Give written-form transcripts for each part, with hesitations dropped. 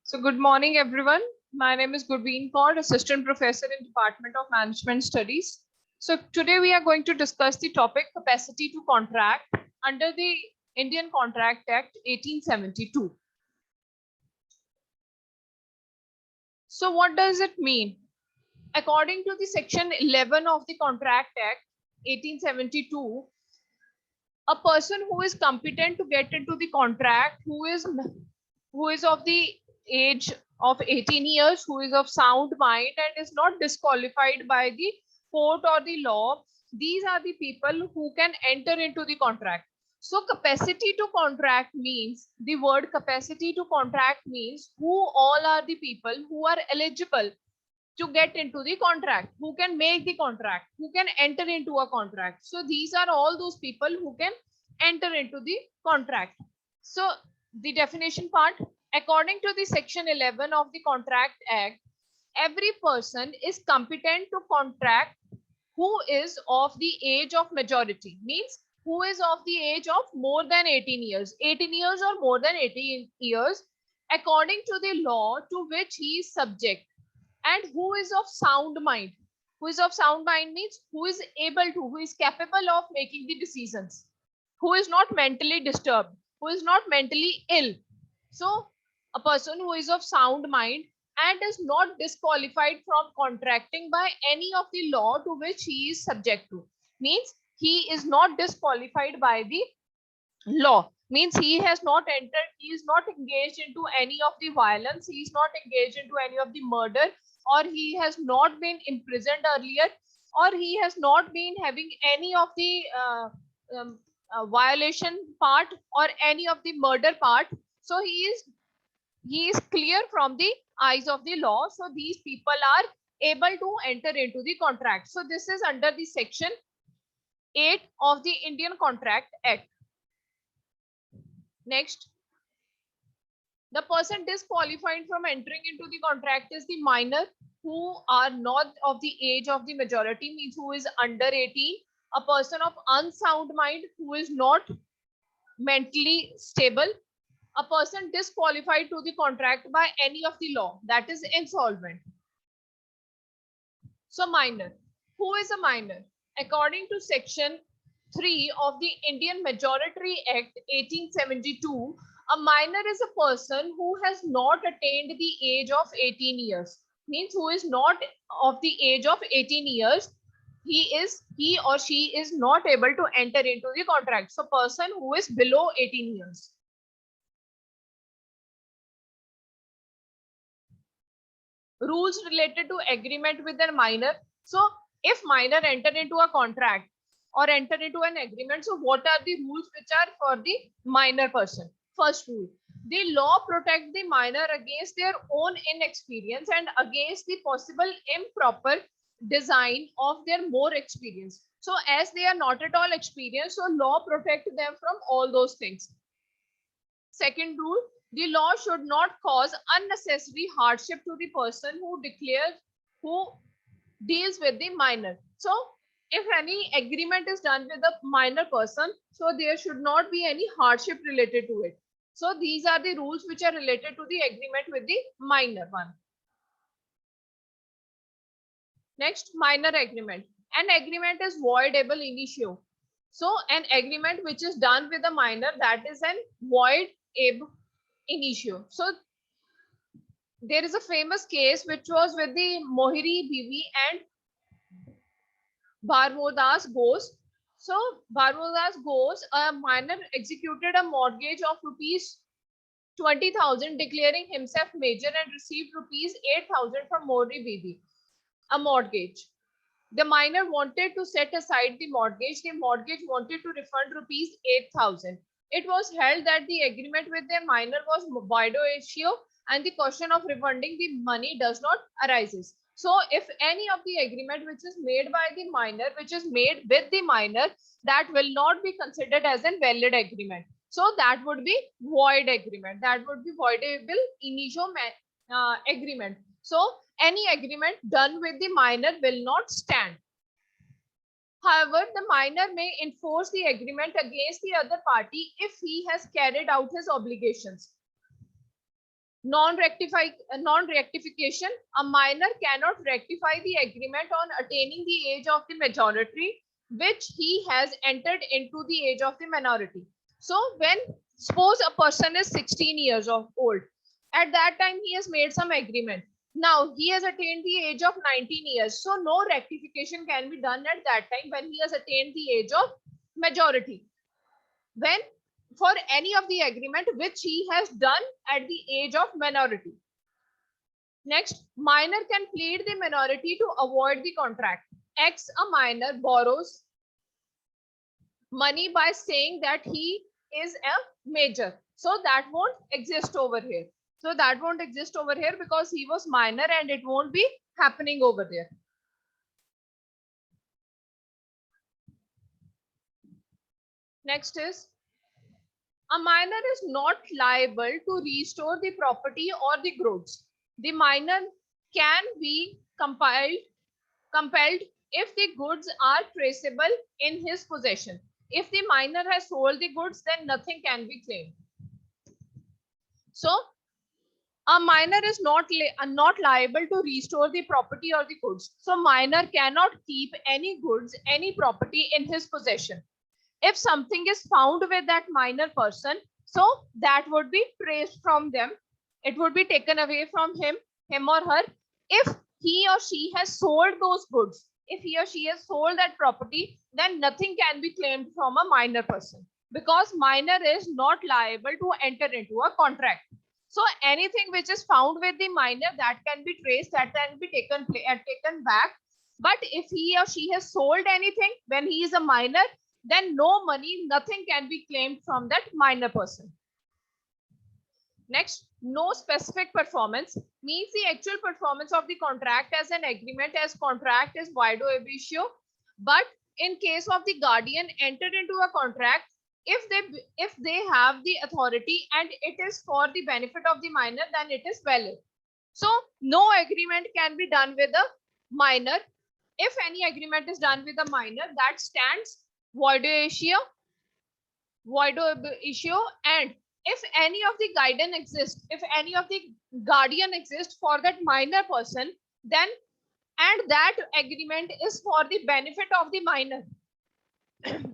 So good morning, everyone. My name is Gurveen Kaur, Assistant Professor in Department of Management Studies. So today we are going to discuss the topic capacity to contract under the Indian Contract Act 1872. So what does it mean? According to the section 11 of the Contract Act 1872, a person who is competent to get into the contract, who is of the age of 18 years, who is of sound mind and is not disqualified by the court or the law, these are the people who can enter into the contract. So capacity to contract means, the word capacity to contract means who all are the people who are eligible to get into the contract, who can make the contract, who can enter into a contract. So these are all those people who can enter into the contract. So the definition part, according to the section 11 of the Contract Act, every person is competent to contract who is of the age of majority, means who is of the age of more than 18 years, 18 years or more than 18 years, according to the law to which he is subject, and who is of sound mind. Who is of sound mind means who is able to, who is capable of making the decisions, who is not mentally disturbed, who is not mentally ill. So a person who is of sound mind and is not disqualified from contracting by any of the law to which he is subject to, means he is not disqualified by the law, means he has not entered, he is not engaged into any of the violence, he is not engaged into any of the murder, or he has not been imprisoned earlier, or he has not been having any of the violation part or any of the murder part. So he is clear from the eyes of the law. So these people are able to enter into the contract. So this is under the section 8 of the Indian Contract Act. Next, the person disqualified from entering into the contract is the minor who are not of the age of the majority, means who is under 18, a person of unsound mind who is not mentally stable, a person disqualified to the contract by any of the law, that is insolvent. So minor, who is a minor? According to section 3 of the Indian Majority Act 1872, a minor is a person who has not attained the age of 18 years, means who is not of the age of 18 years, he or she is not able to enter into the contract. So person who is below 18 years. Rules related to agreement with a minor. So if minor enter into a contract or enter into an agreement, so what are the rules which are for the minor person? First rule, the law protects the minor against their own inexperience and against the possible improper design of their more experience. So as they are not at all experienced, so law protect them from all those things. Second rule, the law should not cause unnecessary hardship to the person who deals with the minor. So if any agreement is done with a minor person, so there should not be any hardship related to it. So these are the rules which are related to the agreement with the minor one. Next, minor agreement. An agreement is voidable initio. So an agreement which is done with a minor, that is an void ab initio. So there is a famous case which was with the Mohiri Biwi and Bharmodas Ghosh. So Bharmodas Ghosh, a minor, executed a mortgage of rupees 20,000, declaring himself major, and received rupees 8,000 from Mohiri Biwi, a mortgage. The minor wanted to set aside the mortgage. The mortgage wanted to refund rupees 8,000. It was held that the agreement with the minor was voidable and the question of refunding the money does not arise. So if any of the agreement which is made by the minor, which is made with the minor, that will not be considered as a valid agreement. So that would be void agreement. That would be voidable initio agreement. So any agreement done with the minor will not stand. However, the minor may enforce the agreement against the other party if he has carried out his obligations. Non-rectification. A minor cannot rectify the agreement on attaining the age of the majority which he has entered into the age of the minority. So when suppose a person is 16 years of old, at that time he has made some agreement. Now he has attained the age of 19 years. So no rectification can be done at that time when he has attained the age of majority. When for any of the agreement which he has done at the age of minority. Next, minor can plead the minority to avoid the contract. X, a minor, borrows money by saying that he is a major. So that won't exist over here. So that won't exist over here because he was minor and it won't be happening over there. Next is, a minor is not liable to restore the property or the goods. The minor can be compelled if the goods are traceable in his possession. If the minor has sold the goods, then nothing can be claimed. So a minor is not liable to restore the property or the goods. So minor cannot keep any goods, any property in his possession. If something is found with that minor person, so that would be traced from them. It would be taken away from him or her. If he or she has sold those goods, if he or she has sold that property, then nothing can be claimed from a minor person because minor is not liable to enter into a contract. So anything which is found with the minor, that can be traced, that can be taken back. But if he or she has sold anything when he is a minor, then no money, nothing can be claimed from that minor person. Next, no specific performance means the actual performance of the contract as an agreement as contract is void ab initio. But in case of the guardian entered into a contract, if they have the authority and it is for the benefit of the minor, then it is valid. So no agreement can be done with a minor. If any agreement is done with a minor, that stands void ab initio. And if any of the guardian exists, if any of the guardian exists for that minor person, then and that agreement is for the benefit of the minor.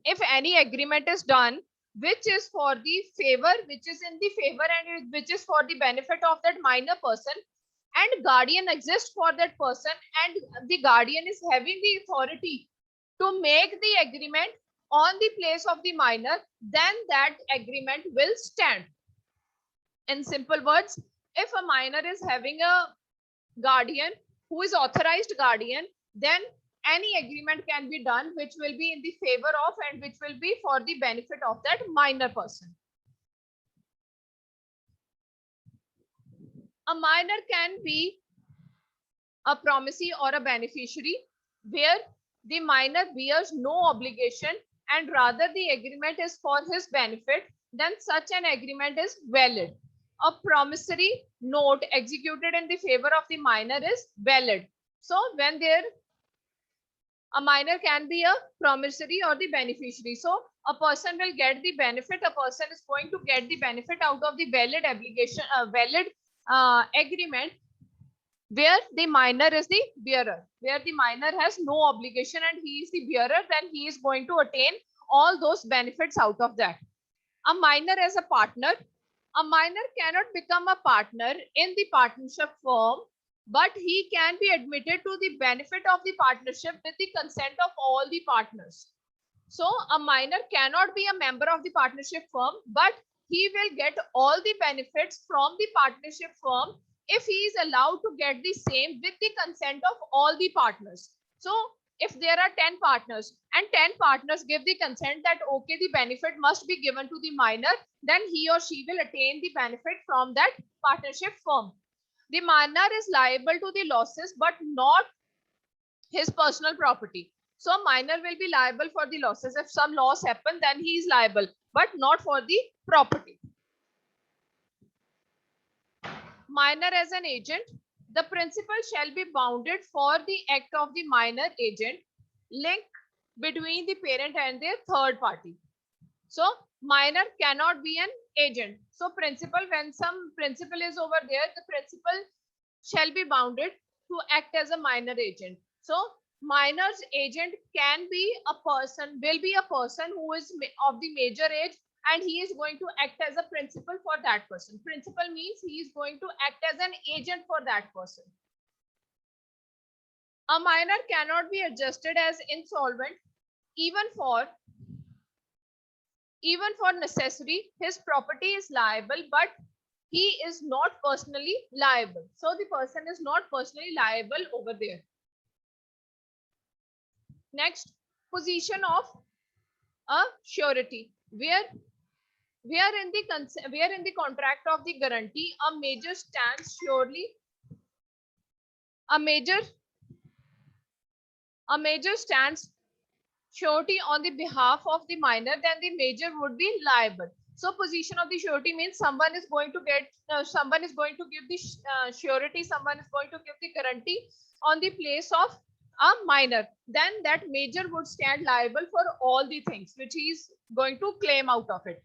If any agreement is done which is for the favor, which is in the favor and which is for the benefit of that minor person, and guardian exists for that person, and the guardian is having the authority to make the agreement on the place of the minor, then that agreement will stand. In simple words, if a minor is having a guardian who is authorized guardian, then any agreement can be done which will be in the favor of and which will be for the benefit of that minor person. A minor can be a promisee or a beneficiary where the minor bears no obligation and rather the agreement is for his benefit, then such an agreement is valid. A promissory note executed in the favor of the minor is valid. So when a minor can be a promissory or the beneficiary. So a person will get the benefit, a person is going to get the benefit out of the valid obligation, valid agreement where the minor is the bearer, where the minor has no obligation and he is the bearer, then he is going to attain all those benefits out of that. A minor as a partner, a minor cannot become a partner in the partnership firm, but he can be admitted to the benefit of the partnership with the consent of all the partners. So a minor cannot be a member of the partnership firm, but he will get all the benefits from the partnership firm if he is allowed to get the same with the consent of all the partners. So if there are 10 partners and 10 partners give the consent that okay, the benefit must be given to the minor, then he or she will attain the benefit from that partnership firm. The minor is liable to the losses but not his personal property. So minor will be liable for the losses. If some loss happen, then he is liable, but not for the property. Minor as an agent, the principal shall be bounded for the act of the minor agent, link between the parent and their third party. So minor cannot be an agent. So principal, when some principal is over there, the principal shall be bounded to act as a minor agent. So minor's agent can be a person, will be a person who is of the major age, and he is going to act as a principal for that person. Principal means he is going to act as an agent for that person. A minor cannot be adjusted as insolvent even for necessary. His property is liable, but he is not personally liable. So the person is not personally liable over there. Next, position of a surety. Where in the contract of the guarantee, a major stands surely, a major stands surety on the behalf of the minor, then the major would be liable. So position of the surety means someone is going to get, someone is going to give the surety, someone is going to give the guarantee on the place of a minor. Then that major would stand liable for all the things which he is going to claim out of it.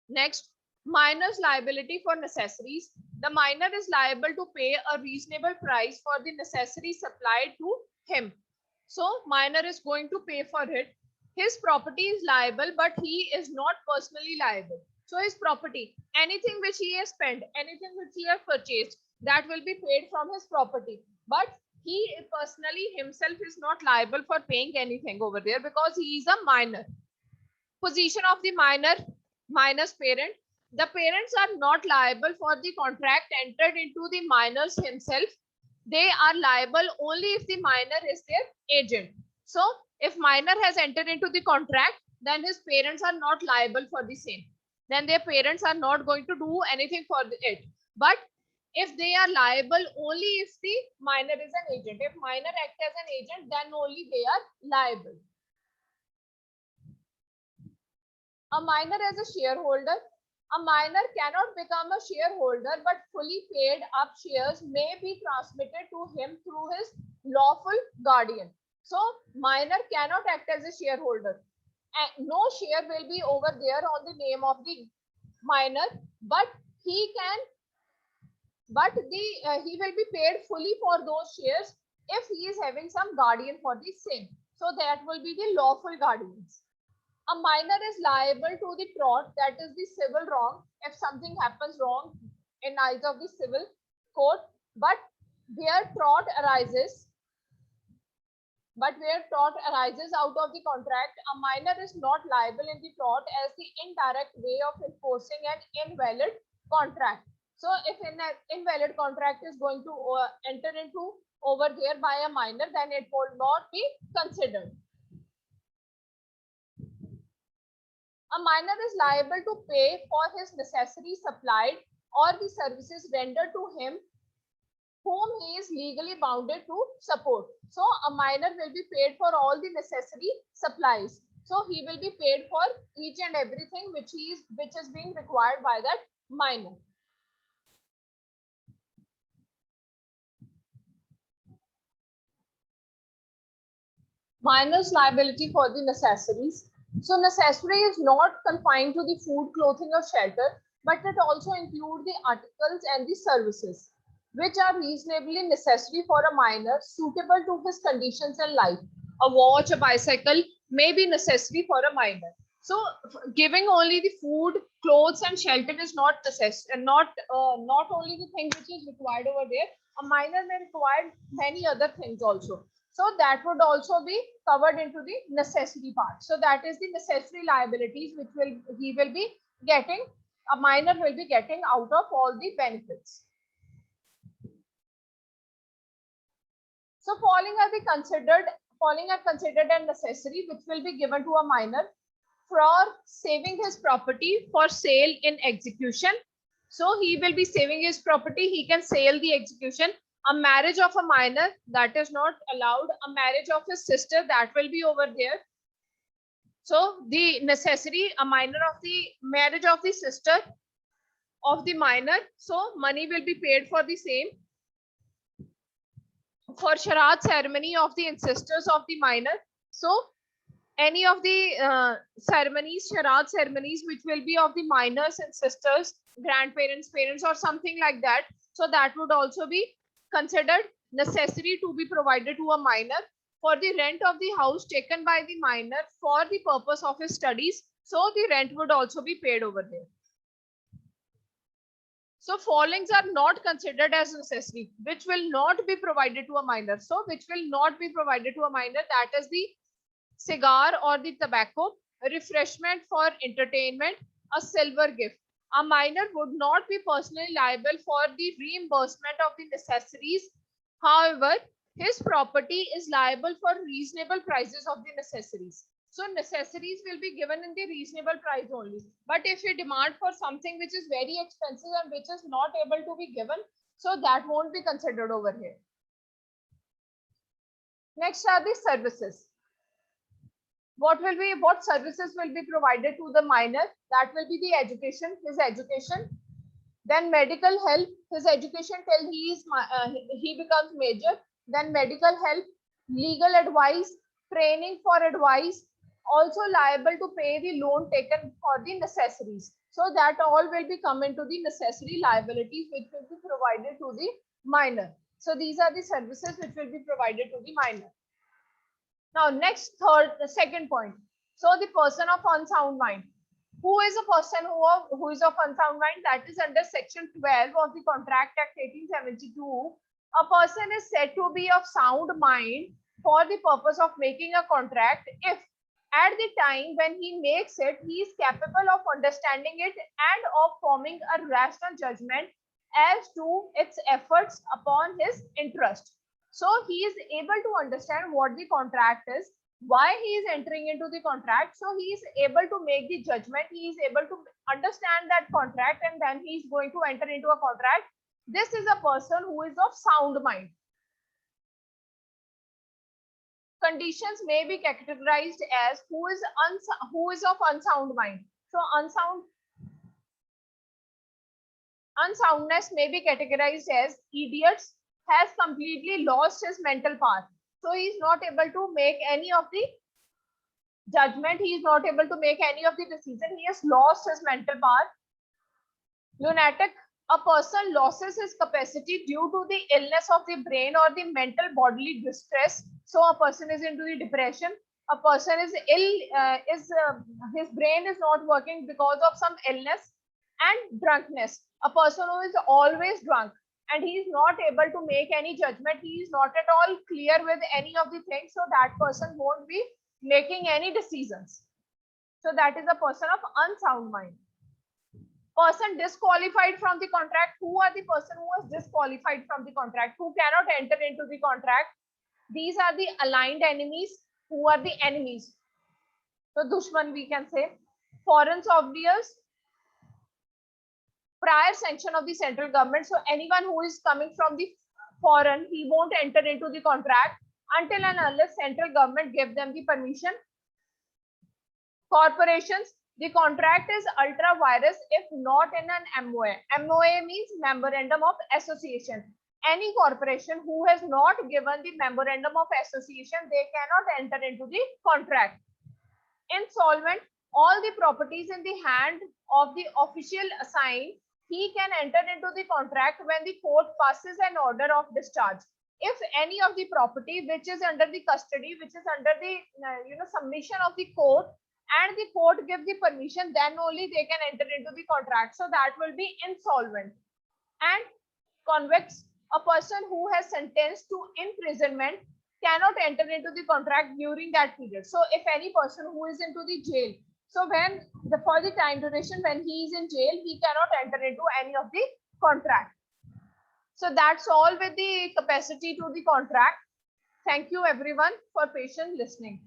Next, minor's liability for necessaries. The minor is liable to pay a reasonable price for the necessary supplied to him. So minor is going to pay for it. His property is liable, but he is not personally liable. So his property, anything which he has spent, anything which he has purchased, that will be paid from his property. But he personally himself is not liable for paying anything over there because he is a minor. Position of the minor's parent. The parents are not liable for the contract entered into the minors himself. They are liable only if the minor is their agent. So if minor has entered into the contract, then his parents are not liable for the same. Then their parents are not going to do anything for it. But if they are liable only if the minor is an agent. If minor acts as an agent, then only they are liable. A minor as a shareholder. A minor cannot become a shareholder, but fully paid up shares may be transmitted to him through his lawful guardian. So minor cannot act as a shareholder. And no share will be over there on the name of the minor, but he can, he will be paid fully for those shares if he is having some guardian for the same. So that will be the lawful guardians. A minor is liable to the tort, that is the civil wrong, if something happens wrong in eyes of the civil court, but where tort arises out of the contract, a minor is not liable in the tort as the indirect way of enforcing an invalid contract. So if an invalid contract is going to enter into over there by a minor, then it will not be considered. A minor is liable to pay for his necessaries supplied or the services rendered to him whom he is legally bounded to support. So a minor will be paid for all the necessary supplies. So he will be paid for each and everything which is being required by that minor. Minor's liability for the necessaries. So necessary is not confined to the food, clothing or shelter, but it also includes the articles and the services which are reasonably necessary for a minor suitable to his conditions in life. A watch, a bicycle may be necessary for a minor. So giving only the food, clothes and shelter is not necessary, not only the thing which is required over there. A minor may require many other things also. So that would also be covered into the necessity part. So that is the necessary liabilities which he will be getting, a minor will be getting out of all the benefits. So following are considered as necessary which will be given to a minor for saving his property for sale in execution. So he will be saving his property, he can sell the execution. A marriage of a minor, that is not allowed. A marriage of his sister, that will be over there. So the necessary, a minor of the marriage of the sister of the minor, so money will be paid for the same. for Sharat ceremony of the ancestors of the minor. So any of the ceremonies, Sharat ceremonies, which will be of the minors and sisters, grandparents, parents, or something like that. So that would also be considered necessary to be provided to a minor for the rent of the house taken by the minor for the purpose of his studies. So the rent would also be paid over there. So fallings are not considered as necessary, which will not be provided to a minor. So which will not be provided to a minor, that is the cigar or the tobacco, refreshment for entertainment, a silver gift. A minor would not be personally liable for the reimbursement of the necessaries. However, his property is liable for reasonable prices of the necessaries. So necessaries will be given in the reasonable price only. But if you demand for something which is very expensive and which is not able to be given, so that won't be considered over here. Next are the services. What services will be provided to the minor? That will be the education, his education. Then medical help, his education till he becomes major. Then medical help, legal advice, training for advice, also liable to pay the loan taken for the necessaries. So that all will be come into the necessary liabilities which will be provided to the minor. So these are the services which will be provided to the minor. Now, the second point. So the person of unsound mind. Who is a person who is of unsound mind? That is under section 12 of the Contract Act 1872. A person is said to be of sound mind for the purpose of making a contract if at the time when he makes it, he is capable of understanding it and of forming a rational judgment as to its efforts upon his interest. So he is able to understand what the contract is, why he is entering into the contract. So he is able to make the judgment, he is able to understand that contract, and then he is going to enter into a contract. This is a person who is of sound mind. Conditions may be categorized as who is of unsound mind. So unsoundness may be categorized as idiots, has completely lost his mental path. So he is not able to make any of the judgment. He is not able to make any of the decision. He has lost his mental path. Lunatic, a person loses his capacity due to the illness of the brain or the mental bodily distress. So a person is into the depression. A person is ill, his brain is not working because of some illness. And drunkenness, a person who is always drunk and he is not able to make any judgment. He is not at all clear with any of the things. So that person won't be making any decisions. So that is a person of unsound mind. Person disqualified from the contract. Who are the person who was disqualified from the contract, who cannot enter into the contract? These are the aligned enemies. Who are the enemies? So dushman we can say. Foreign sovereigns, prior sanction of the central government. So anyone who is coming from the foreign, he won't enter into the contract until and unless central government give them the permission. Corporations, the contract is ultra vires if not in an MOA. MOA means memorandum of association. Any corporation who has not given the memorandum of association, they cannot enter into the contract. Insolvent, all the properties in the hand of the official assigned, he can enter into the contract when the court passes an order of discharge. If any of the property which is under the custody, which is under the submission of the court, and the court gives the permission, then only they can enter into the contract. So that will be insolvent. And convicts, a person who has sentenced to imprisonment cannot enter into the contract during that period. So if any person who is into the jail, so for the time duration when he is in jail, he cannot enter into any of the contract. So that's all with the capacity to the contract. Thank you everyone for patient listening.